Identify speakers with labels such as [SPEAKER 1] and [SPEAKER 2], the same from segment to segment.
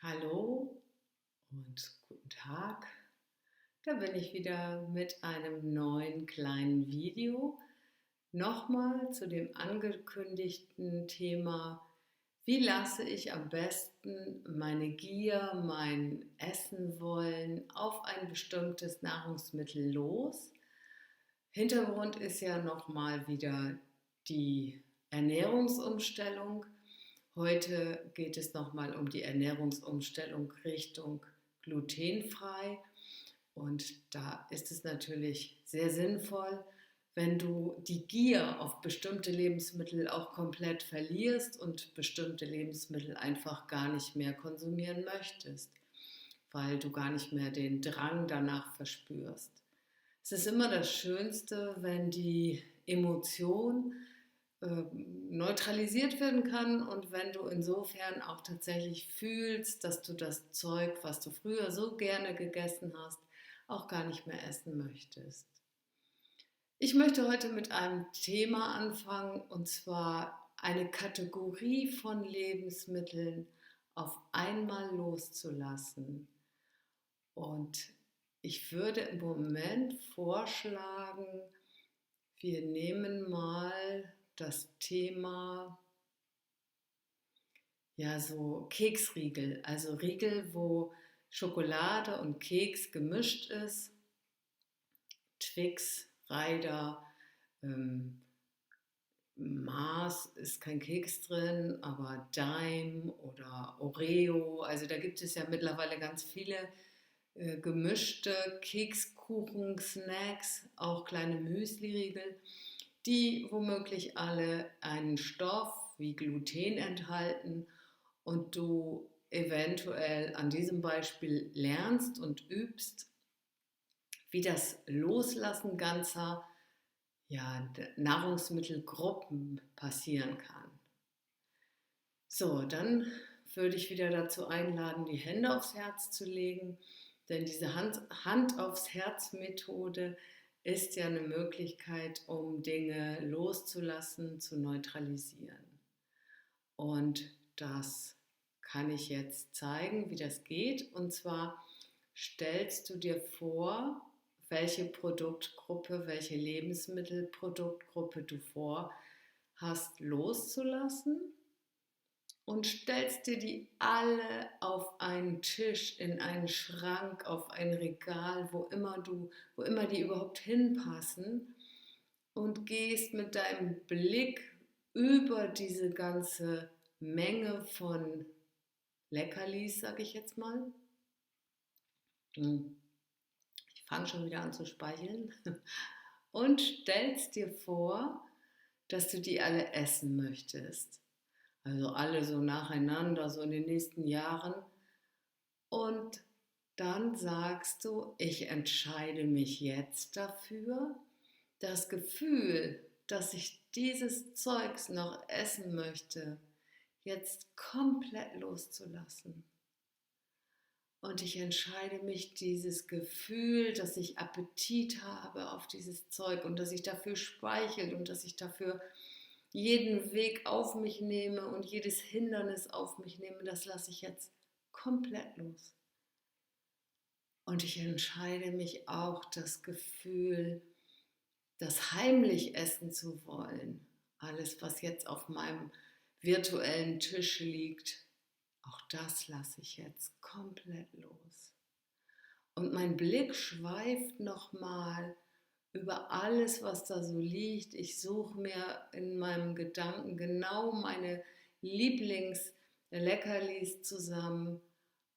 [SPEAKER 1] Hallo und guten Tag. Da bin ich wieder mit einem neuen kleinen Video. Nochmal zu dem angekündigten Thema, wie lasse ich am besten meine Gier, mein Essen wollen auf ein bestimmtes Nahrungsmittel los. Hintergrund ist ja nochmal wieder die Ernährungsumstellung. Heute geht es nochmal um die Ernährungsumstellung Richtung glutenfrei. Und da ist es natürlich sehr sinnvoll, wenn du die Gier auf bestimmte Lebensmittel auch komplett verlierst und bestimmte Lebensmittel einfach gar nicht mehr konsumieren möchtest, weil du gar nicht mehr den Drang danach verspürst. Es ist immer das Schönste, wenn die Emotion neutralisiert werden kann und wenn du insofern auch tatsächlich fühlst, dass du das Zeug, was du früher so gerne gegessen hast, auch gar nicht mehr essen möchtest. Ich möchte heute mit einem Thema anfangen, und zwar eine Kategorie von Lebensmitteln auf einmal loszulassen. Und ich würde im Moment vorschlagen, wir nehmen mal das Thema, ja, so Keksriegel, also Riegel, wo Schokolade und Keks gemischt ist. Twix, Ryder, ähm, Mars ist kein Keks drin, aber Dime oder Oreo. Also da gibt es ja mittlerweile ganz viele gemischte Kekskuchen, Snacks, auch kleine Müsli-Riegel, die womöglich alle einen Stoff wie Gluten enthalten und du eventuell an diesem Beispiel lernst und übst, wie das Loslassen ganzer, ja, Nahrungsmittelgruppen passieren kann. So, dann würde ich wieder dazu einladen, die Hände aufs Herz zu legen, denn diese Hand aufs Herz Methode ist ja eine Möglichkeit, um Dinge loszulassen, zu neutralisieren. Und das kann ich jetzt zeigen, wie das geht. Und zwar stellst du dir vor, welche Produktgruppe, welche Lebensmittelproduktgruppe du vorhast loszulassen und stellst dir die alle auf einen Tisch, in einen Schrank, auf ein Regal, wo immer die überhaupt hinpassen und gehst mit deinem Blick über diese ganze Menge von Leckerlis, sag ich jetzt mal. Ich fange schon wieder an zu speicheln. Und stellst dir vor, dass du die alle essen möchtest. Also alle so nacheinander, so in den nächsten Jahren. Und dann sagst du, ich entscheide mich jetzt dafür, das Gefühl, dass ich dieses Zeugs noch essen möchte, jetzt komplett loszulassen. Und ich entscheide mich, dieses Gefühl, dass ich Appetit habe auf dieses Zeug und dass ich dafür speichel und dass ich dafür jeden Weg auf mich nehme und jedes Hindernis auf mich nehme, das lasse ich jetzt komplett los. Und ich entscheide mich auch, das Gefühl, das heimlich essen zu wollen, alles, was jetzt auf meinem virtuellen Tisch liegt, auch das lasse ich jetzt komplett los. Und mein Blick schweift nochmal über alles, was da so liegt. Ich suche mir in meinem Gedanken genau meine Lieblingsleckerlis zusammen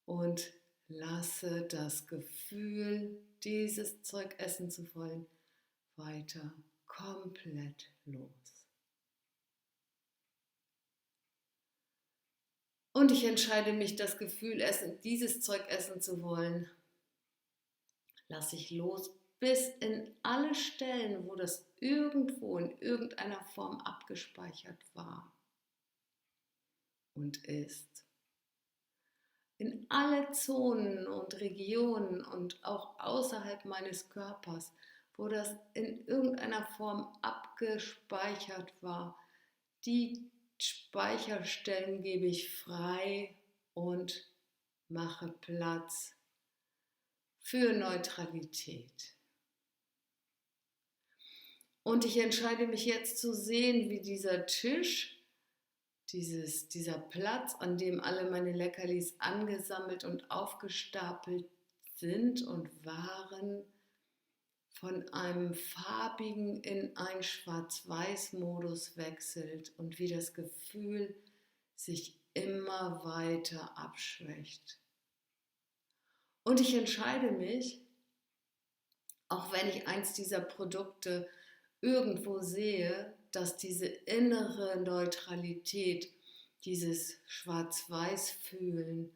[SPEAKER 1] und lasse das Gefühl, dieses Zeug essen zu wollen, weiter komplett los. Und ich entscheide mich, das Gefühl, dieses Zeug essen zu wollen, lasse ich los bis in alle Stellen, wo das irgendwo in irgendeiner Form abgespeichert war und ist. In alle Zonen und Regionen und auch außerhalb meines Körpers, wo das in irgendeiner Form abgespeichert war, die Speicherstellen gebe ich frei und mache Platz für Neutralität. Und ich entscheide mich jetzt zu sehen, wie dieser Tisch, dieser Platz, an dem alle meine Leckerlis angesammelt und aufgestapelt sind und waren, von einem farbigen in einen Schwarz-Weiß-Modus wechselt und wie das Gefühl sich immer weiter abschwächt. Und ich entscheide mich, auch wenn ich eins dieser Produkte irgendwo sehe, dass diese innere Neutralität, dieses Schwarz-Weiß-Fühlen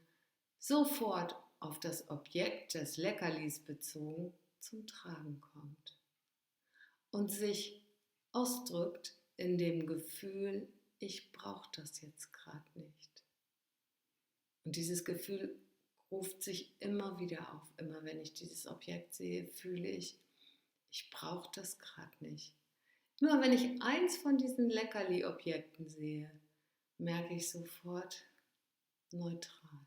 [SPEAKER 1] sofort auf das Objekt des Leckerlis bezogen zum Tragen kommt und sich ausdrückt in dem Gefühl, ich brauche das jetzt gerade nicht. Und dieses Gefühl ruft sich immer wieder auf. Immer wenn ich dieses Objekt sehe, fühle ich brauche das gerade nicht. Nur wenn ich eins von diesen Leckerli-Objekten sehe, merke ich sofort neutral.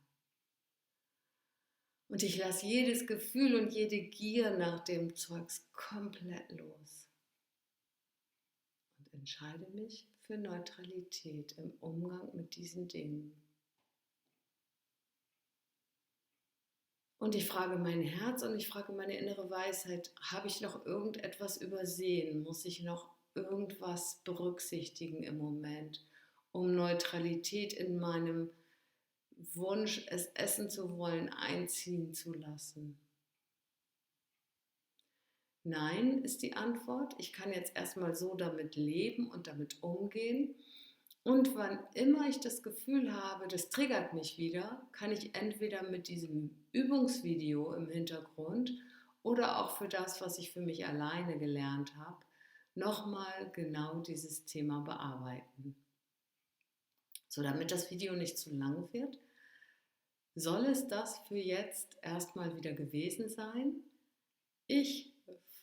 [SPEAKER 1] Und ich lasse jedes Gefühl und jede Gier nach dem Zeugs komplett los. Und entscheide mich für Neutralität im Umgang mit diesen Dingen. Und ich frage mein Herz und ich frage meine innere Weisheit, habe ich noch irgendetwas übersehen? Muss ich noch irgendwas berücksichtigen im Moment, um Neutralität in meinem Wunsch, es essen zu wollen, einziehen zu lassen? Nein, ist die Antwort. Ich kann jetzt erstmal so damit leben und damit umgehen. Und wann immer ich das Gefühl habe, das triggert mich wieder, kann ich entweder mit diesem Übungsvideo im Hintergrund oder auch für das, was ich für mich alleine gelernt habe, nochmal genau dieses Thema bearbeiten. So, damit das Video nicht zu lang wird, soll es das für jetzt erstmal wieder gewesen sein. Ich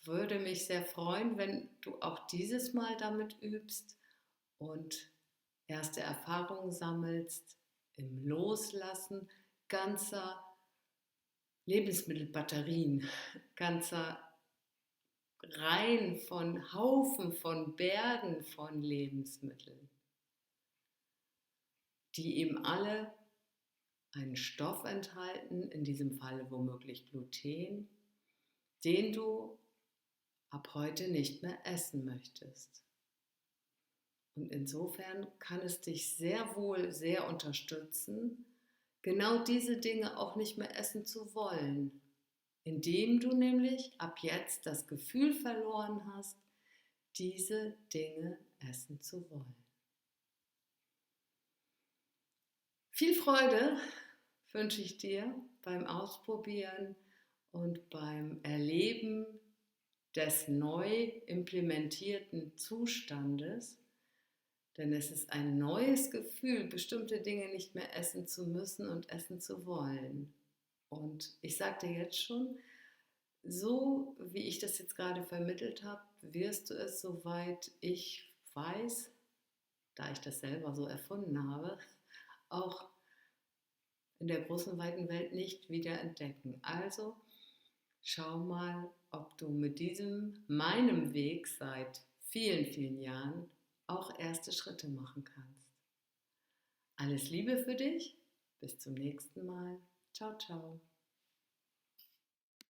[SPEAKER 1] würde mich sehr freuen, wenn du auch dieses Mal damit übst und erste Erfahrungen sammelst im Loslassen ganzer Lebensmittelbatterien, ganzer Reihen von Haufen von Bergen von Lebensmitteln, die eben alle einen Stoff enthalten, in diesem Falle womöglich Gluten, den du ab heute nicht mehr essen möchtest. Und insofern kann es dich sehr wohl sehr unterstützen, genau diese Dinge auch nicht mehr essen zu wollen, indem du nämlich ab jetzt das Gefühl verloren hast, diese Dinge essen zu wollen. Viel Freude wünsche ich dir beim Ausprobieren und beim Erleben des neu implementierten Zustandes. Denn es ist ein neues Gefühl, bestimmte Dinge nicht mehr essen zu müssen und essen zu wollen. Und ich sage dir jetzt schon, so wie ich das jetzt gerade vermittelt habe, wirst du es, soweit ich weiß, da ich das selber so erfunden habe, auch in der großen, weiten Welt nicht wieder entdecken. Also schau mal, ob du mit meinem Weg seit vielen, vielen Jahren auch erste Schritte machen kannst. Alles Liebe für dich, bis zum nächsten Mal. Ciao, ciao.